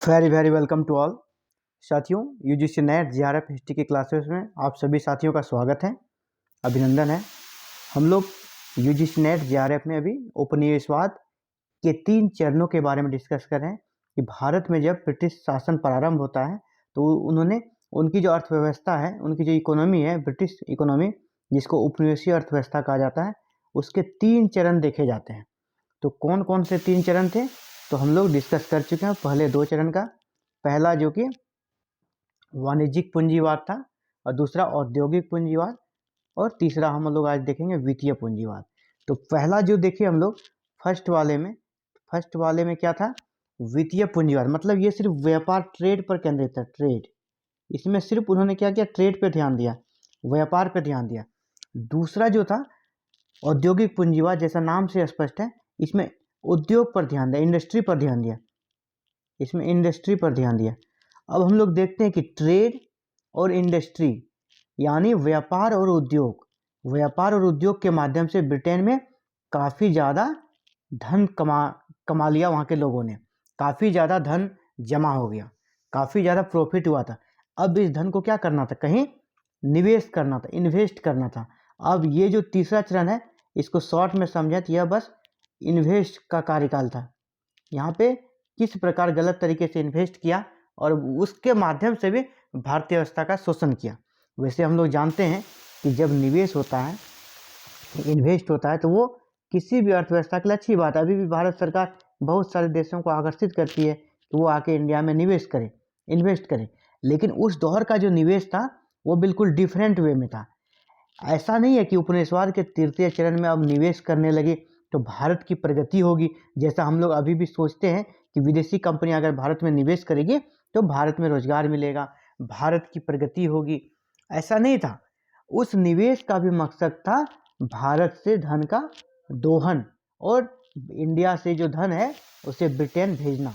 Very very welcome to all साथियों। UGC NET JRF history की classes में आप सभी साथियों का स्वागत है, अभिनंदन है। हम लोग यूजीसी नेट जीआरएफ में अभी उपनिवेशवाद के 3 चरणों के बारे में डिस्कस कर रहे हैं कि भारत में जब ब्रिटिश शासन प्रारंभ होता है तो उन्होंने उनकी जो अर्थव्यवस्था है, उनकी जो इकोनॉमी है, ब्रिटिश इकोनॉमी जिसको उपनिवेशीय अर्थव्यवस्था कहा जाता है, उसके 3 चरण देखे जाते हैं। तो कौन कौन से 3 चरण थे तो हम लोग डिस्कस कर चुके हैं पहले 2 चरण का। पहला जो कि वाणिज्यिक पूंजीवाद था और दूसरा औद्योगिक पूंजीवाद, और तीसरा हम लोग आज देखेंगे वित्तीय पूंजीवाद। तो पहला जो देखिए हम लोग फर्स्ट वाले में क्या था, वित्तीय पूंजीवाद। मतलब ये सिर्फ व्यापार ट्रेड पर केंद्रित था, ट्रेड। इसमें सिर्फ उन्होंने क्या किया, ट्रेड पे ध्यान दिया, व्यापार पे ध्यान दिया। दूसरा जो था औद्योगिक पूंजीवाद, जैसा नाम से स्पष्ट है, इसमें उद्योग पर ध्यान दिया, इंडस्ट्री पर ध्यान दिया, इसमें इंडस्ट्री पर ध्यान दिया। अब हम लोग देखते हैं कि ट्रेड और इंडस्ट्री यानी व्यापार और उद्योग के माध्यम से ब्रिटेन में काफ़ी ज़्यादा धन कमा लिया। वहाँ के लोगों ने काफ़ी ज़्यादा धन जमा हो गया, काफ़ी ज़्यादा प्रॉफिट हुआ था। अब इस धन को क्या करना था, कहीं निवेश करना था, इन्वेस्ट करना था। अब ये जो तीसरा चरण है, इसको शॉर्ट में समझें तो यह बस इन्वेस्ट का कार्यकाल था। यहाँ पे किस प्रकार गलत तरीके से इन्वेस्ट किया और उसके माध्यम से भी भारतीय व्यवस्था का शोषण किया। वैसे हम लोग जानते हैं कि जब निवेश होता है, इन्वेस्ट होता है, तो वो किसी भी अर्थव्यवस्था के लिए अच्छी बात है। अभी भी भारत सरकार बहुत सारे देशों को आकर्षित करती है कि वो आके इंडिया में निवेश करें, इन्वेस्ट करें। लेकिन उस दौर का जो निवेश था वो बिल्कुल डिफरेंट वे में था। ऐसा नहीं है कि उपनिवेशवाद के तृतीय चरण में अब निवेश करने लगे तो भारत की प्रगति होगी, जैसा हम लोग अभी भी सोचते हैं कि विदेशी कंपनियां अगर भारत में निवेश करेगी तो भारत में रोजगार मिलेगा, भारत की प्रगति होगी। ऐसा नहीं था। उस निवेश का भी मकसद था भारत से धन का दोहन और इंडिया से जो धन है उसे ब्रिटेन भेजना।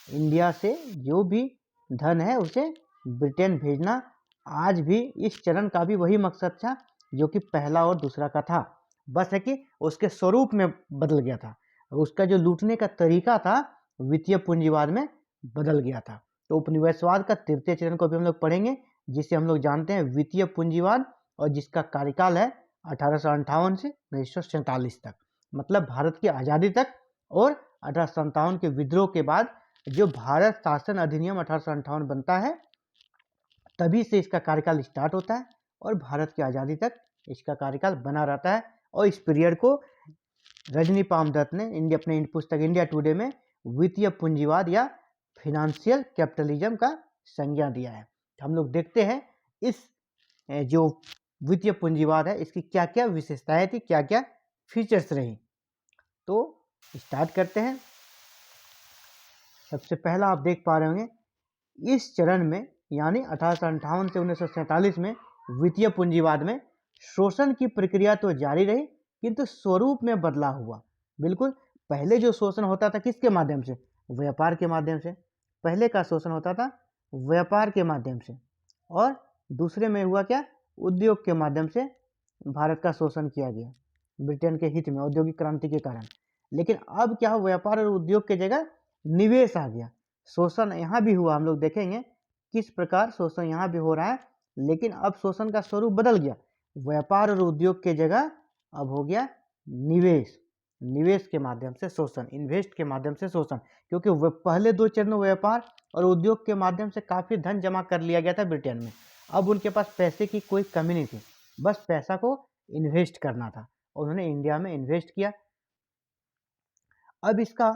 इंडिया से जो भी धन है उसे ब्रिटेन भेजना। आज भी इस चरण का भी वही मकसद था जो कि पहला और दूसरा का था, बस है कि उसके स्वरूप में बदल गया था। उसका जो लूटने का तरीका था वित्तीय पूंजीवाद में बदल गया था। तो उपनिवेशवाद का तृतीय चरण को भी हम लोग पढ़ेंगे, जिसे हम लोग जानते हैं वित्तीय पूंजीवाद, और जिसका कार्यकाल है 1858 से 1947 तक, मतलब भारत की आज़ादी तक। और 1857 के विद्रोह के बाद जो भारत शासन अधिनियम 1858 बनता है, तभी से इसका कार्यकाल स्टार्ट होता है और भारत की आज़ादी तक इसका कार्यकाल बना रहता है। और इस पीरियड को रजनी पामदत्त ने अपने पुस्तक इंडिया टुडे में वित्तीय पूंजीवाद या फिनेंशियल कैपिटलिज्म का संज्ञा दिया है। हम लोग देखते हैं इस जो वित्तीय पूंजीवाद है इसकी क्या क्या विशेषताएं थी, क्या क्या फीचर्स रही। तो स्टार्ट करते हैं। सबसे पहला आप देख पा रहे होंगे, इस चरण में यानी 1858 से 1947 में वित्तीय पूंजीवाद में शोषण की प्रक्रिया तो जारी रही, किंतु स्वरूप में बदलाव हुआ। बिल्कुल पहले जो शोषण होता था किसके माध्यम से, व्यापार के माध्यम से। पहले का शोषण होता था व्यापार के माध्यम से, और दूसरे में हुआ क्या, उद्योग के माध्यम से भारत का शोषण किया गया ब्रिटेन के हित में, औद्योगिक क्रांति के कारण। लेकिन अब क्या हो, व्यापार और उद्योग की जगह निवेश आ गया। शोषण यहाँ भी हुआ, हम लोग देखेंगे किस प्रकार शोषण यहाँ भी हो रहा है। लेकिन अब शोषण का स्वरूप बदल गया, व्यापार और उद्योग के जगह अब हो गया निवेश। निवेश के माध्यम से शोषण, इन्वेस्ट के माध्यम से शोषण, क्योंकि पहले 2 चरणों व्यापार और उद्योग के माध्यम से काफ़ी धन जमा कर लिया गया था ब्रिटेन में। अब उनके पास पैसे की कोई कमी नहीं थी, बस पैसा को इन्वेस्ट करना था, और उन्होंने इंडिया में इन्वेस्ट किया। अब इसका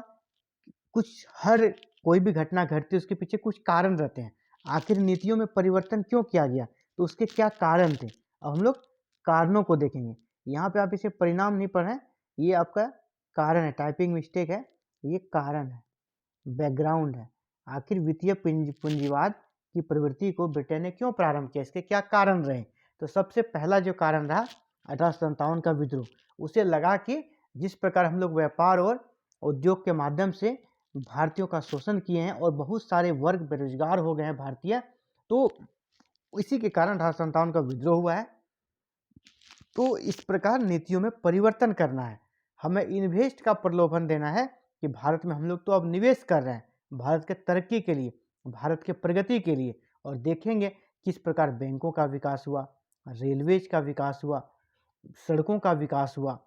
कुछ, हर कोई भी घटना घटती है उसके पीछे कुछ कारण रहते हैं। आखिर नीतियों में परिवर्तन क्यों किया गया, तो उसके क्या कारण थे। अब हम लोग कारणों को देखेंगे। यहाँ पे आप इसे परिणाम नहीं पढ़ रहे हैं, ये आपका कारण है, टाइपिंग मिस्टेक है, ये कारण है, बैकग्राउंड है। आखिर वित्तीय पूंजीवाद की प्रवृत्ति को ब्रिटेन ने क्यों प्रारंभ किया, इसके क्या कारण रहे। तो सबसे पहला जो कारण रहा 1857 का विद्रोह। उसे लगा कि जिस प्रकार हम लोग व्यापार और उद्योग के माध्यम से भारतीयों का शोषण किए हैं और बहुत सारे वर्ग बेरोजगार हो गए हैं भारतीय, तो इसी के कारण 1857 का विद्रोह हुआ है। तो इस प्रकार नीतियों में परिवर्तन करना है, हमें इन्वेस्ट का प्रलोभन देना है कि भारत में हम लोग तो अब निवेश कर रहे हैं, भारत के तरक्की के लिए, भारत के प्रगति के लिए, और देखेंगे किस प्रकार बैंकों का विकास हुआ, रेलवेज का विकास हुआ, सड़कों का विकास हुआ।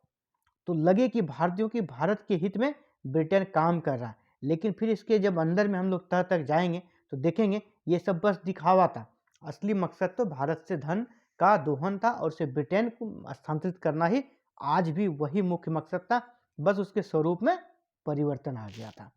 तो लगे कि भारतीयों की भारत के हित में ब्रिटेन काम कर रहा है। लेकिन फिर इसके जब अंदर में हम लोग तह तक जाएंगे तो देखेंगे ये सब बस दिखावा था। असली मकसद तो भारत से धन का दोहन था और उसे ब्रिटेन को स्थानांतरित करना ही आज भी वही मुख्य मकसद था, बस उसके स्वरूप में परिवर्तन आ गया था।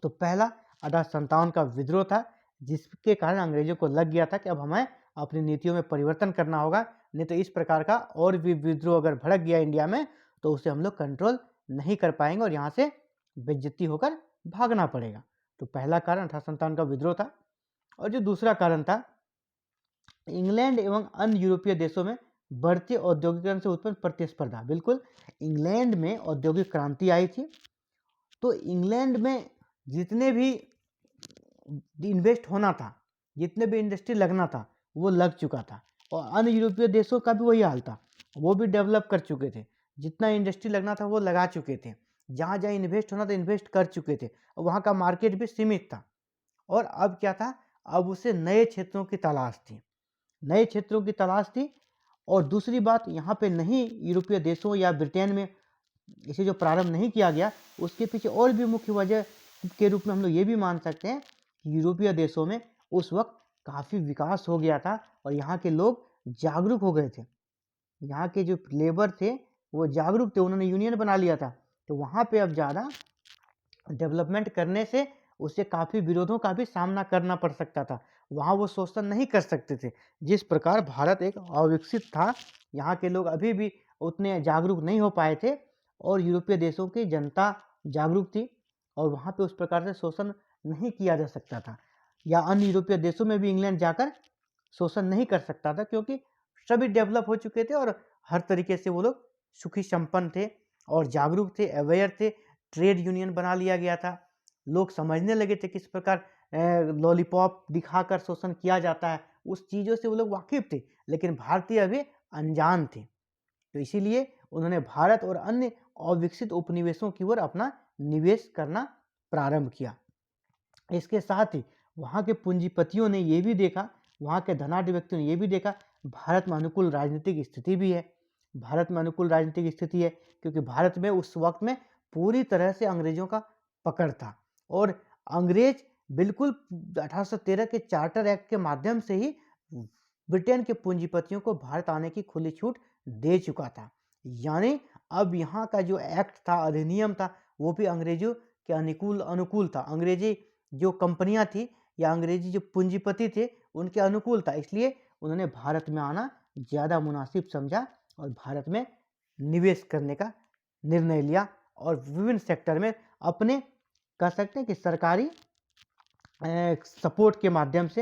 तो पहला 1857 का विद्रोह था, जिसके कारण अंग्रेजों को लग गया था कि अब हमें अपनी नीतियों में परिवर्तन करना होगा, नहीं तो इस प्रकार का और भी विद्रोह अगर भड़क गया इंडिया में तो उसे हम लोग कंट्रोल नहीं कर पाएंगे और यहाँ से बेइज्जती होकर भागना पड़ेगा। तो पहला कारण 1857 का विद्रोह था। और जो दूसरा कारण था, इंग्लैंड एवं अन्य यूरोपीय देशों में बढ़ते औद्योगिकरण से उत्पन्न प्रतिस्पर्धा। बिल्कुल, इंग्लैंड में औद्योगिक क्रांति आई थी, तो इंग्लैंड में जितने भी इन्वेस्ट होना था, जितने भी इंडस्ट्री लगना था, वो लग चुका था। और अन्य यूरोपीय देशों का भी वही हाल था, वो भी डेवलप कर चुके थे, जितना इंडस्ट्री लगना था वो लगा चुके थे, जहाँ जहाँ इन्वेस्ट होना था इन्वेस्ट कर चुके थे, और वहाँ का मार्केट भी सीमित था। और अब क्या था, अब उसे नए क्षेत्रों की तलाश थी, नए क्षेत्रों की तलाश थी। और दूसरी बात, यहाँ पे नहीं यूरोपीय देशों या ब्रिटेन में इसे जो प्रारंभ नहीं किया गया, उसके पीछे और भी मुख्य वजह के रूप में हम लोग ये भी मान सकते हैं कि यूरोपीय देशों में उस वक्त काफ़ी विकास हो गया था और यहाँ के लोग जागरूक हो गए थे। यहाँ के जो लेबर थे वो जागरूक थे, उन्होंने यूनियन बना लिया था। तो वहाँ पे अब ज़्यादा डेवलपमेंट करने से उसे काफ़ी विरोधों का भी सामना करना पड़ सकता था, वहाँ वो शोषण नहीं कर सकते थे। जिस प्रकार भारत एक अविकसित था, यहाँ के लोग अभी भी उतने जागरूक नहीं हो पाए थे और यूरोपीय देशों की जनता जागरूक थी और वहाँ पे उस प्रकार से शोषण नहीं किया जा सकता था, या अन्य यूरोपीय देशों में भी इंग्लैंड जाकर शोषण नहीं कर सकता था, क्योंकि सभी डेवलप हो चुके थे और हर तरीके से वो लोग सुखी संपन्न थे और जागरूक थे, अवेयर थे। ट्रेड यूनियन बना लिया गया था, लोग समझने लगे थे किस प्रकार लॉलीपॉप दिखाकर शोषण किया जाता है, उस चीज़ों से वो लोग वाकिफ थे, लेकिन भारतीय अभी अनजान थे। तो इसीलिए उन्होंने भारत और अन्य अविकसित उपनिवेशों की ओर अपना निवेश करना प्रारंभ किया। इसके साथ ही वहाँ के पूंजीपतियों ने ये भी देखा, वहाँ के धनाढ्य व्यक्तियों ने ये भी देखा, भारत में अनुकूल राजनीतिक स्थिति भी है, भारत में अनुकूल राजनीतिक स्थिति है, क्योंकि भारत में उस वक्त में पूरी तरह से अंग्रेजों का पकड़ था और अंग्रेज बिल्कुल 1813 के चार्टर एक्ट के माध्यम से ही ब्रिटेन के पूंजीपतियों को भारत आने की खुली छूट दे चुका था। यानी अब यहाँ का जो एक्ट था, अधिनियम था, वो भी अंग्रेजों के अनुकूल था। अंग्रेजी जो कंपनियां थी या अंग्रेजी जो पूंजीपति थे उनके अनुकूल था, इसलिए उन्होंने भारत में आना ज़्यादा मुनासिब समझा और भारत में निवेश करने का निर्णय लिया और विभिन्न सेक्टर में अपने कह सकते हैं कि सरकारी सपोर्ट के माध्यम से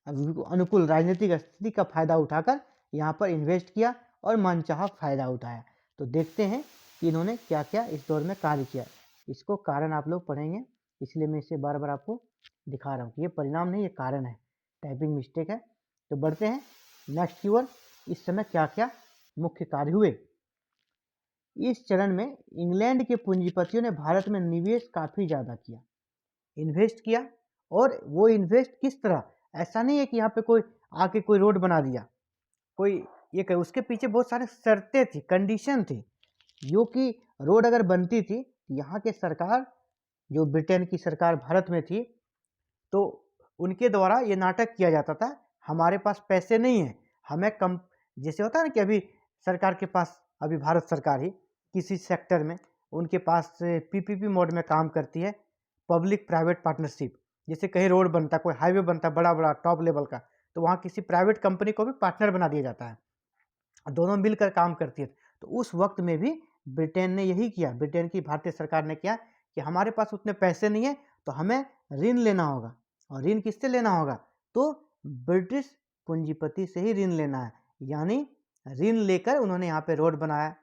अनुकूल राजनीतिक स्थिति का फायदा उठाकर यहाँ पर इन्वेस्ट किया और मनचाहा फायदा उठाया। तो देखते हैं कि इन्होंने क्या क्या इस दौर में कार्य किया। इसको कारण आप लोग पढ़ेंगे, इसलिए मैं इसे बार बार आपको दिखा रहा हूँ कि ये परिणाम नहीं, ये कारण है, टाइपिंग मिस्टेक है। तो बढ़ते हैं नेक्स्ट की ओर। इस समय क्या क्या मुख्य कार्य हुए। इस चरण में इंग्लैंड के पूंजीपतियों ने भारत में निवेश काफ़ी ज़्यादा किया, इन्वेस्ट किया। और वो इन्वेस्ट किस तरह, ऐसा नहीं है कि यहाँ पे कोई आके कोई रोड बना दिया, कोई ये कहे, उसके पीछे बहुत सारे शर्तें थी, कंडीशन थी, जो कि रोड अगर बनती थी, यहाँ के सरकार, जो ब्रिटेन की सरकार भारत में थी, तो उनके द्वारा ये नाटक किया जाता था, हमारे पास पैसे नहीं है, हमें कम, जैसे होता है ना कि अभी सरकार के पास, अभी भारत सरकार ही किसी सेक्टर में उनके पास पीपीपी मोड में काम करती है, पब्लिक प्राइवेट पार्टनरशिप। जैसे कहीं रोड बनता, कोई हाईवे बनता बड़ा बड़ा टॉप लेवल का, तो वहाँ किसी प्राइवेट कंपनी को भी पार्टनर बना दिया जाता है, दोनों मिलकर काम करती है। तो उस वक्त में भी ब्रिटेन ने यही किया, ब्रिटेन की भारतीय सरकार ने किया कि हमारे पास उतने पैसे नहीं है, तो हमें ऋण लेना होगा। और ऋण किससे लेना होगा, तो ब्रिटिश पूंजीपति से ही ऋण लेना है। यानी ऋण लेकर उन्होंने यहाँ पे रोड बनाया,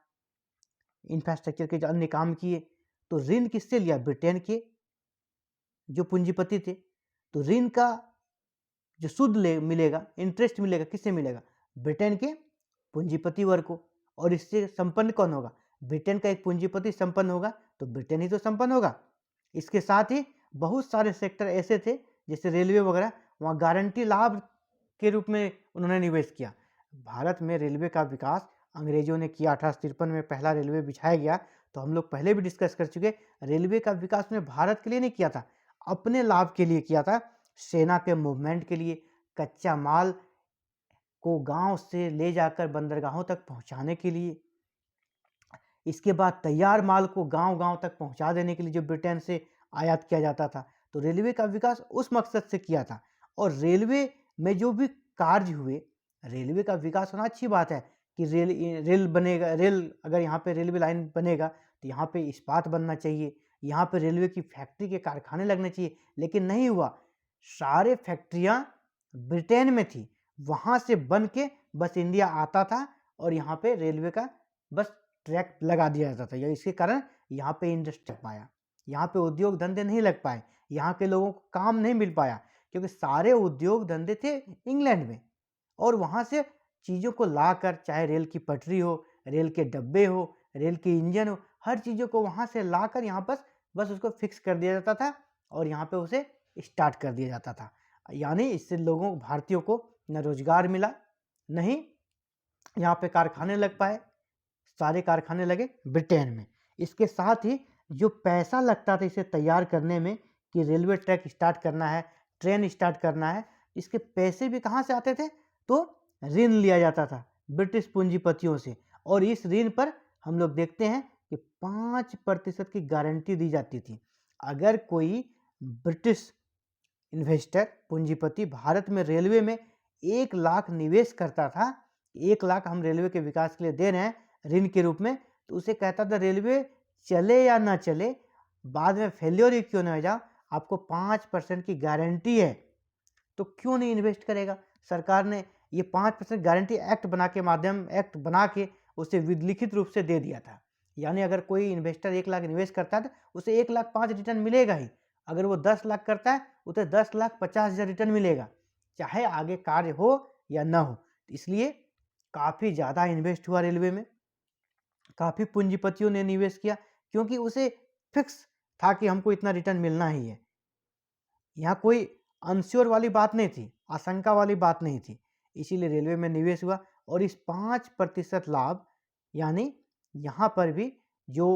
इंफ्रास्ट्रक्चर के जो अन्य काम किए। तो ऋण किससे लिया, ब्रिटेन के जो पूंजीपति थे। तो ऋण का जो सूद मिलेगा, इंटरेस्ट मिलेगा, किससे मिलेगा, ब्रिटेन के पूंजीपति वर्ग को। और इससे संपन्न कौन होगा, ब्रिटेन का एक पूंजीपति संपन्न होगा तो ब्रिटेन ही तो संपन्न होगा। इसके साथ ही बहुत सारे सेक्टर ऐसे थे जैसे रेलवे वगैरह, वहाँ गारंटी लाभ के रूप में उन्होंने निवेश किया। भारत में रेलवे का विकास अंग्रेजों ने किया, 1853 में पहला रेलवे बिछाया गया। तो हम लोग पहले भी डिस्कस कर चुके, रेलवे का विकास में भारत के लिए नहीं किया था, अपने लाभ के लिए किया था, सेना के मूवमेंट के लिए, कच्चा माल को गांव से ले जाकर बंदरगाहों तक पहुंचाने के लिए, इसके बाद तैयार माल को गांव-गांव तक पहुंचा देने के लिए जो ब्रिटेन से आयात किया जाता था। तो रेलवे का विकास उस मकसद से किया था। और रेलवे में जो भी कार्य हुए, रेलवे का विकास होना अच्छी बात है कि रेल बनेगा, रेल अगर यहाँ पे रेलवे लाइन बनेगा तो यहाँ पे इस्पात बनना चाहिए, यहाँ पे रेलवे की फैक्ट्री के कारखाने लगने चाहिए, लेकिन नहीं हुआ। सारे फैक्ट्रियाँ ब्रिटेन में थी, वहाँ से बन के बस इंडिया आता था और यहाँ पे रेलवे का बस ट्रैक लगा दिया जाता था। या इसके कारण यहाँ पे इंडस्ट्री पाया, यहाँ पे उद्योग धंधे नहीं लग पाए, यहाँ के लोगों को काम नहीं मिल पाया, क्योंकि सारे उद्योग धंधे थे इंग्लैंड में। और वहाँ से चीज़ों को लाकर, चाहे रेल की पटरी हो, रेल के डब्बे हो, रेल के इंजन हो, हर चीज़ों को वहाँ से लाकर यहाँ बस उसको फिक्स कर दिया जाता था और यहाँ पे उसे स्टार्ट कर दिया जाता था। यानी इससे लोगों, भारतीयों को न रोजगार मिला, नहीं यहाँ पे कारखाने लग पाए, सारे कारखाने लगे ब्रिटेन में। इसके साथ ही जो पैसा लगता था इसे तैयार करने में, कि रेलवे ट्रैक स्टार्ट करना है, ट्रेन स्टार्ट करना है, इसके पैसे भी कहाँ से आते थे? तो ऋण लिया जाता था ब्रिटिश पूंजीपतियों से। और इस ऋण पर हम लोग देखते हैं कि 5% की गारंटी दी जाती थी। अगर कोई ब्रिटिश इन्वेस्टर, पूंजीपति भारत में रेलवे में 1 लाख निवेश करता था, 1 लाख हम रेलवे के विकास के लिए दे रहे हैं ऋण के रूप में, तो उसे कहता था रेलवे चले या ना चले, बाद में फेल्योर ही क्यों ना हो जाओ, आपको 5% की गारंटी है, तो क्यों नहीं इन्वेस्ट करेगा। सरकार ने ये 5% गारंटी एक्ट बना के उसे विलिखित रूप से दे दिया था। यानी अगर कोई इन्वेस्टर 1 लाख इन्वेस्ट करता है तो उसे 1,05,000 रिटर्न मिलेगा ही। अगर वो 10 लाख करता है उसे 10,50,000 रिटर्न मिलेगा, चाहे आगे कार्य हो या ना हो। इसलिए काफ़ी ज़्यादा इन्वेस्ट हुआ रेलवे में, काफ़ी पूंजीपतियों ने निवेश किया, क्योंकि उसे फिक्स था कि हमको इतना रिटर्न मिलना ही है। यहाँ कोई अनश्योर वाली बात नहीं थी, आशंका वाली बात नहीं थी, इसीलिए रेलवे में निवेश हुआ। और इस 5% लाभ, यानी यहाँ पर भी जो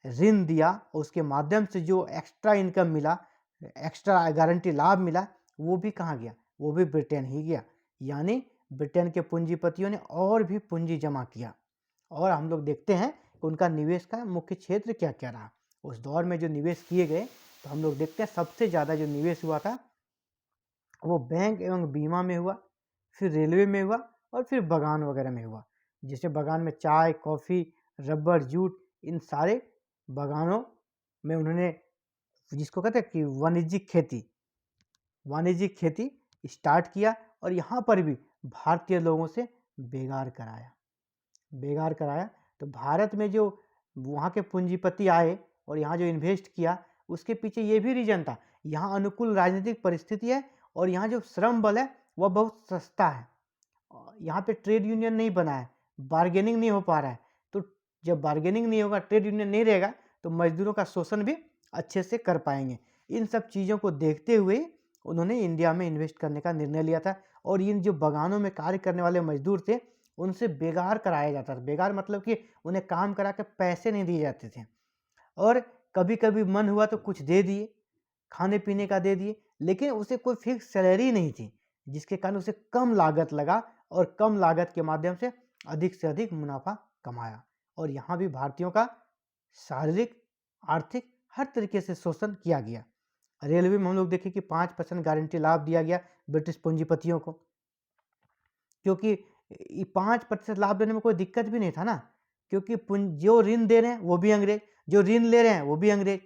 ऋण दिया उसके माध्यम से जो एक्स्ट्रा इनकम मिला, एक्स्ट्रा गारंटी लाभ मिला, वो भी कहाँ गया? वो भी ब्रिटेन ही गया। यानी ब्रिटेन के पूंजीपतियों ने और भी पूंजी जमा किया। और हम लोग देखते हैं कि उनका निवेश का मुख्य क्षेत्र क्या क्या रहा। उस दौर में जो निवेश किए गए, तो हम लोग देखते हैं सबसे ज़्यादा जो निवेश हुआ था वो बैंक एवं बीमा में हुआ, फिर रेलवे में हुआ और फिर बागान वगैरह में हुआ। जैसे बागान में चाय, कॉफ़ी, रबर, जूट, इन सारे बागानों में उन्होंने, जिसको कहते हैं कि वाणिज्यिक खेती स्टार्ट किया। और यहाँ पर भी भारतीय लोगों से बेगार कराया। तो भारत में जो वहाँ के पूंजीपति आए और यहाँ जो इन्वेस्ट किया, उसके पीछे ये भी रीजन था, यहाँ अनुकूल राजनीतिक परिस्थिति है और यहाँ जो श्रम बल है वह बहुत सस्ता है। यहाँ पे ट्रेड यूनियन नहीं बना है, बार्गेनिंग नहीं हो पा रहा है। तो जब बार्गेनिंग नहीं होगा, ट्रेड यूनियन नहीं रहेगा, तो मजदूरों का शोषण भी अच्छे से कर पाएंगे। इन सब चीज़ों को देखते हुए उन्होंने इंडिया में इन्वेस्ट करने का निर्णय लिया था। और इन जो बागानों में कार्य करने वाले मजदूर थे, उनसे बेगार कराया जाता था। बेगार मतलब कि उन्हें काम करा के पैसे नहीं दिए जाते थे, और कभी कभी मन हुआ तो कुछ दे दिए, खाने पीने का दे दिए, लेकिन उसे कोई फिक्स सैलरी नहीं थी, जिसके कारण उसे कम लागत लगा और कम लागत के माध्यम से अधिक मुनाफा कमाया। और यहाँ भी भारतीयों का शारीरिक, आर्थिक, हर तरीके से शोषण किया गया। रेलवे में हम लोग देखें कि 5% गारंटी लाभ दिया गया ब्रिटिश पूंजीपतियों को, क्योंकि 5% लाभ देने में कोई दिक्कत भी नहीं था ना, क्योंकि जो ऋण दे रहे हैं वो भी अंग्रेज, जो ऋण ले रहे हैं वो भी अंग्रेज।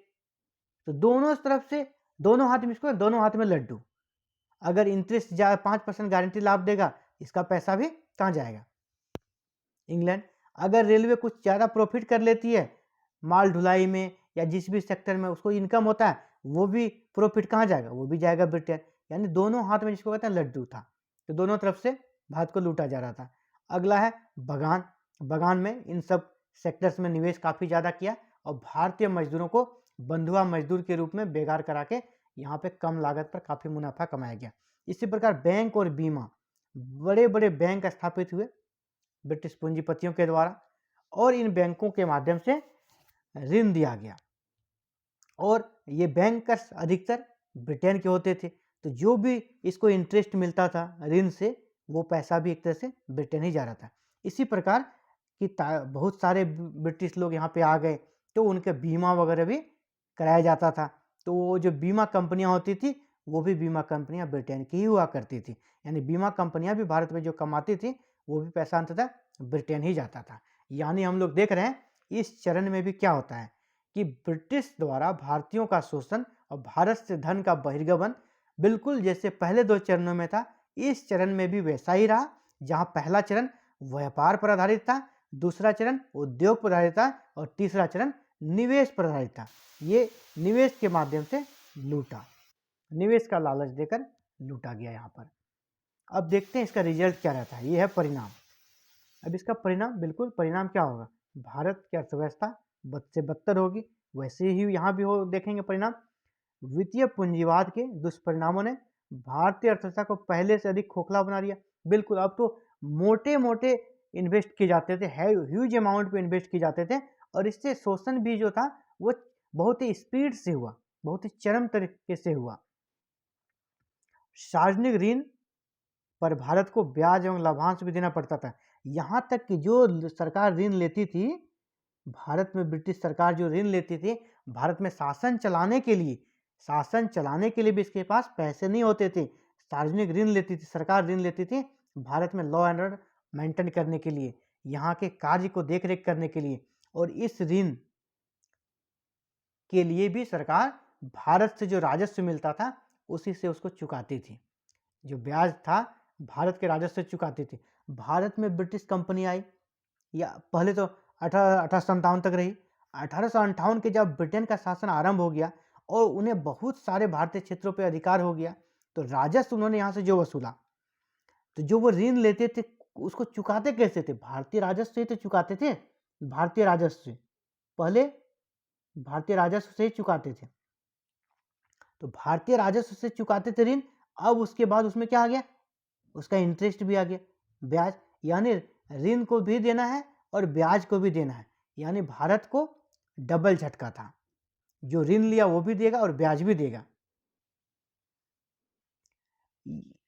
तो दोनों तरफ से, दोनों हाथ में, इसको दोनों हाथ में लड्डू। अगर इंटरेस्ट 5% गारंटी लाभ देगा, इसका पैसा भी कहाँ जाएगा? इंग्लैंड। अगर रेलवे कुछ ज़्यादा प्रॉफिट कर लेती है माल ढुलाई में या जिस भी सेक्टर में उसको इनकम होता है, वो भी प्रॉफिट कहाँ जाएगा? वो भी जाएगा ब्रिटेन। यानी दोनों हाथ में, जिसको कहते हैं लड्डू था, तो दोनों तरफ से भारत को लूटा जा रहा था। अगला है बागान में इन सब सेक्टर्स में निवेश काफ़ी ज़्यादा किया और भारतीय मजदूरों को बंधुआ मजदूर के रूप में बेगार करा के यहाँ पे कम लागत पर काफ़ी मुनाफा कमाया गया। इसी प्रकार बैंक और बीमा, बड़े बड़े बैंक स्थापित हुए ब्रिटिश पूंजीपतियों के द्वारा और इन बैंकों के माध्यम से ऋण दिया गया और ये बैंकर्स अधिकतर ब्रिटेन के होते थे, तो जो भी इसको इंटरेस्ट मिलता था ऋण से वो पैसा भी एक तरह से ब्रिटेन ही जा रहा था। इसी प्रकार कि बहुत सारे ब्रिटिश लोग यहाँ पे आ गए तो उनके बीमा वगैरह भी कराया जाता था, तो वो जो बीमा कंपनियाँ होती थी वो भी बीमा कंपनियाँ ब्रिटेन की ही हुआ करती थी, यानी बीमा कंपनियाँ भी भारत में जो कमाती थी वो भी पैसा अंततः ब्रिटेन ही जाता था। यानी हम लोग देख रहे हैं इस चरण में भी क्या होता है कि ब्रिटिश द्वारा भारतीयों का शोषण और भारत से धन का बहिर्गमन बिल्कुल जैसे पहले 2 चरणों में था, इस चरण में भी वैसा ही रहा। जहां पहला चरण व्यापार पर आधारित था, दूसरा चरण उद्योग पर आधारित था और तीसरा चरण निवेश पर आधारित था। ये निवेश के माध्यम से लूटा, निवेश का लालच देकर लूटा गया यहाँ पर। अब देखते हैं इसका रिजल्ट क्या रहता है, ये है परिणाम। अब इसका परिणाम बिल्कुल परिणाम क्या होगा, भारत की अर्थव्यवस्था बद से बदतर होगी। वैसे ही यहाँ भी हो देखेंगे परिणाम। वित्तीय पूंजीवाद के दुष्परिणामों ने भारतीय अर्थव्यवस्था को पहले से अधिक खोखला बना दिया। बिल्कुल अब तो मोटे मोटे इन्वेस्ट किए जाते थे, ह्यूज अमाउंट पे इन्वेस्ट किए जाते थे और इससे शोषण भी जो था वो बहुत ही स्पीड से हुआ, बहुत ही चरम तरीके से हुआ। सार्वजनिक ऋण पर भारत को ब्याज एवं लाभांश भी देना पड़ता था। यहाँ तक कि जो सरकार ऋण लेती थी, भारत में ब्रिटिश सरकार जो ऋण लेती थी, भारत में शासन चलाने के लिए भी इसके पास पैसे नहीं होते थे। सार्वजनिक ऋण लेती थी, सरकार ऋण लेती थी भारत में लॉ एंड ऑर्डर मेंटेन करने के लिए, यहाँ के कार्य को देखरेख करने के लिए, और इस ऋण के लिए भी सरकार भारत से जो राजस्व मिलता था उसी से उसको चुकाती थी। जो ब्याज था भारत के राजस्व से चुकाती थी। भारत में ब्रिटिश कंपनी आई, या पहले तो 1857 तक रही। 1858 के जब ब्रिटेन का शासन आरंभ हो गया और उन्हें बहुत सारे भारतीय क्षेत्रों पर अधिकार हो गया, तो राजस्व उन्होंने यहाँ से जो वसूला, तो जो वो ऋण लेते थे उसको चुकाते कैसे थे, भारतीय राजस्व से ही तो चुकाते थे। भारतीय राजस्व से पहले भारतीय राजस्व से ही चुकाते थे, तो भारतीय राजस्व से चुकाते थे ऋण। अब उसके बाद उसमें क्या आ गया, उसका इंटरेस्ट भी आ गया, ब्याज, यानी ऋण को भी देना है और ब्याज को भी देना है। यानी भारत को डबल झटका था, जो ऋण लिया वो भी देगा और ब्याज भी देगा।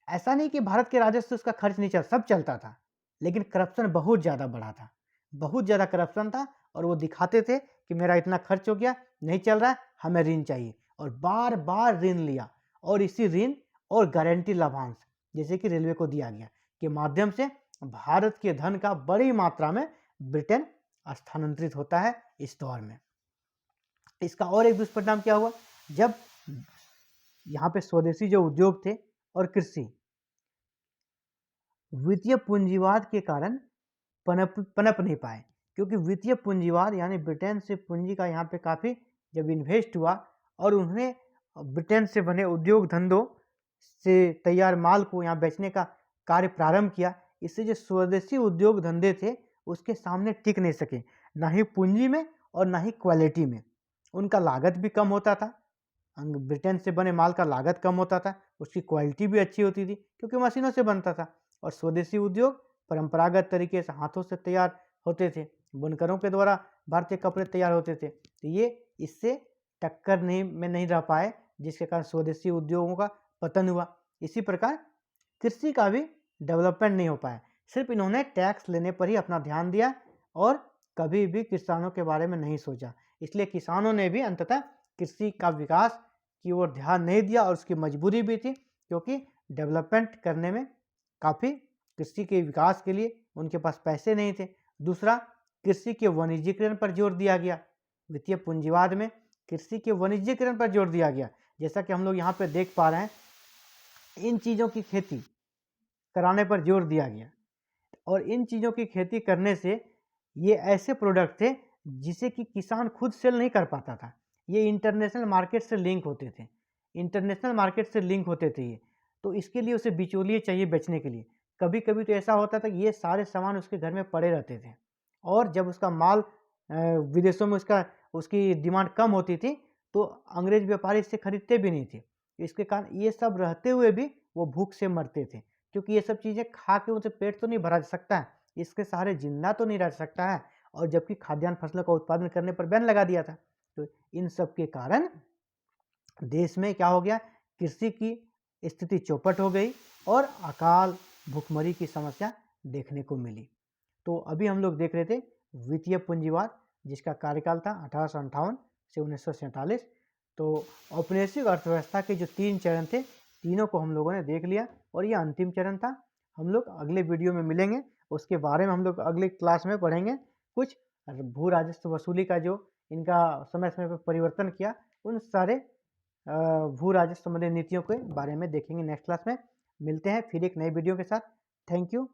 ऐसा नहीं कि भारत के राजस्व से उसका खर्च नहीं सब चलता था, लेकिन करप्शन बहुत ज़्यादा बढ़ा था, बहुत ज़्यादा करप्शन था। और वो दिखाते थे कि मेरा इतना खर्च हो गया, नहीं चल रहा है, हमें ऋण चाहिए, और बार बार ऋण लिया। और इसी ऋण और गारंटी लाभांश जैसे कि रेलवे को दिया गया के माध्यम से भारत के धन का बड़ी मात्रा में ब्रिटेन स्थानांतरित होता है इस दौर में। इसका और एक दुष्परिणाम क्या हुआ, जब यहाँ पे स्वदेशी जो उद्योग थे और कृषि वित्तीय पूंजीवाद के कारण पनप नहीं पाए, क्योंकि वित्तीय पूंजीवाद यानी ब्रिटेन से पूंजी का यहाँ पे काफ़ी जब इन्वेस्ट हुआ और उन्होंने ब्रिटेन से बने उद्योग धंधों से तैयार माल को यहाँ बेचने का कार्य प्रारंभ किया, इससे जो स्वदेशी उद्योग धंधे थे उसके सामने टिक नहीं सके, ना ही पूंजी में और ना ही क्वालिटी में। उनका लागत भी कम होता था, ब्रिटेन से बने माल का लागत कम होता था, उसकी क्वालिटी भी अच्छी होती थी क्योंकि मशीनों से बनता था। और स्वदेशी उद्योग परंपरागत तरीके से हाथों से तैयार होते थे, बुनकरों के द्वारा भारतीय कपड़े तैयार होते थे, तो ये इससे टक्कर नहीं रह पाए, जिसके कारण स्वदेशी उद्योगों का पतन हुआ। इसी प्रकार कृषि का भी डेवलपमेंट नहीं हो पाया, सिर्फ इन्होंने टैक्स लेने पर ही अपना ध्यान दिया और कभी भी किसानों के बारे में नहीं सोचा। इसलिए किसानों ने भी अंततः कृषि का विकास की ओर ध्यान नहीं दिया, और उसकी मजबूरी भी थी क्योंकि डेवलपमेंट करने में काफ़ी कृषि के विकास के लिए उनके पास पैसे नहीं थे। दूसरा, कृषि के वाणिज्यीकरण पर जोर दिया गया। वित्तीय पूंजीवाद में कृषि के वाणिज्यीकरण पर जोर दिया गया, जैसा कि हम लोग यहाँ पे देख पा रहे हैं, इन चीज़ों की खेती कराने पर जोर दिया गया। और इन चीज़ों की खेती करने से ये ऐसे प्रोडक्ट थे जिसे कि किसान खुद सेल नहीं कर पाता था, ये इंटरनेशनल मार्केट से लिंक होते थे, ये, तो इसके लिए उसे बिचौलिए चाहिए बेचने के लिए। कभी कभी तो ऐसा होता था कि ये सारे सामान उसके घर में पड़े रहते थे, और जब उसका माल विदेशों में उसकी डिमांड कम होती थी तो अंग्रेज व्यापारी इससे खरीदते भी नहीं थे। इसके कारण ये सब रहते हुए भी वो भूख से मरते थे, क्योंकि ये सब चीज़ें खा के उनसे पेट तो नहीं भरा जा सकता है, इसके सहारे जिंदा तो नहीं रह सकता है, और जबकि खाद्यान्न फसलों का उत्पादन करने पर बैन लगा दिया था। तो इन सब के कारण देश में क्या हो गया, कृषि की स्थिति चौपट हो गई और अकाल भूखमरी की समस्या देखने को मिली। तो अभी हम लोग देख रहे थे वित्तीय पूंजीवाद, जिसका कार्यकाल था 1858 से 1947। तो औपनिवेशिक अर्थव्यवस्था के जो 3 चरण थे, तीनों को हम लोगों ने देख लिया और ये अंतिम चरण था। हम लोग अगले वीडियो में मिलेंगे, उसके बारे में हम लोग अगले क्लास में पढ़ेंगे। कुछ भू राजस्व वसूली का जो इनका समय समय पर परिवर्तन किया, उन सारे भू राजस्व संबंधी नीतियों के बारे में देखेंगे नेक्स्ट क्लास में। मिलते हैं फिर एक नई वीडियो के साथ। Thank you.